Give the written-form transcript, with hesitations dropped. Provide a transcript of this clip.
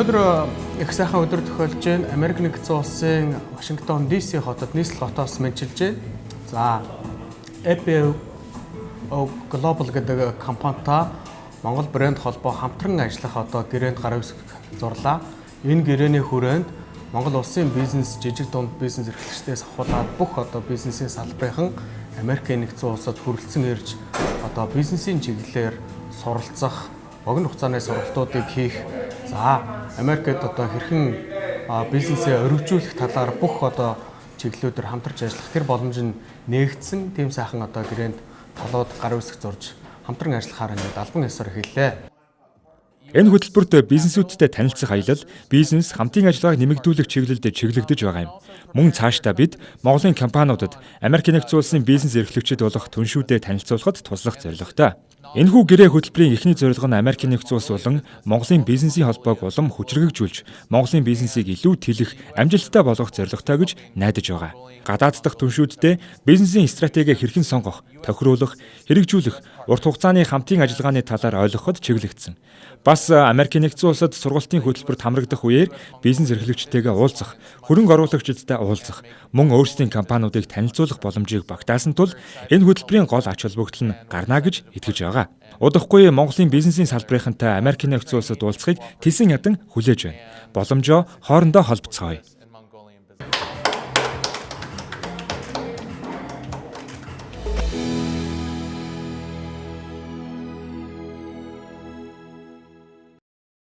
Өнөөдөр их сайхан өдөр тохиолж байна. Америк нэгдсэн улсын Вашингтон DC хотод нийслэл хотоос мэнчилж байна. За, Apple Global гэдэг компанитай Монгол брэнд холбоо хамтран ажиллах гэрээнд гараа зурлаа. Энэ гэрээний хүрээнд Монгол улсын бизнес, жижиг дунд бизнес эрхлэгчдээс ахуулаад бүх бизнесийн салбарын Америк нэгдсэн улсад хүрэлцэн ирж бизнесийн чиглэлээр суралцах, богино хугацааны сургалтуудыг хийх. За, Америкт хэрхэн бизнесээ өргөжүүлэх талаар бүх чиглэлүүдээр хамтарч ажиллах тэр боломж нь нээгдсэн тийм сайхан гэрээнд талууд гар үсэг зурж хамтран ажиллахаар ингээд албан ёсоор хэллээ. Энэ хөтөлбөрт бизнесүүдтэй танилцах аялал, бизнес хамтын ажиллагааг нэмэгдүүлэх чиглэлд чиглэгдэж байгаа юм. Мөн цаашдаа бид Монголын компаниудад Америк нэгдсэн улсын бизнес эрхлэгчид болох түншүүдэд танилцуулахад туслах зорилготой. Энэхүү гэрээ хөтөлбөрийн эхний зорилго нь Америк нэгдсэн улс болон Монголын бизнесийн холбоог улам хүчрхэгжүүлж, Монголын бизнесийг илүү тэлэх, амжилттай болгох зорилготой гэж найдаж байгаа. Гадаад дахь түншүүдтэй бизнесийн стратегийг хэрхэн сонгох, тохируулах, хэрэгжүүлэх, урт хугацааны хамтын ажиллагааны талаар ойлгоход чиглэгдсэн. Бас Америк нэгдсэн улсад сургалтын хөтөлбөрт хамрагдах үеэр бизнес эрхлэгчтэйгээ уулзах, хөрөнгө оруулагчдтай уулзах, мөн өөрсдийн компаниудыг танилцуулах боломжийг багтаасан тул энэ хөтөлбөрийн гол ач холбогдол нь гарна гэж итгэж байгаа. Удахгүй Монголын бизнесийн салбарынхантай Америк нэгдсэн улсад уулзахыг Тэсэн ядан хүлээж байна. Боломжоо хоорондоо холбоцгоё.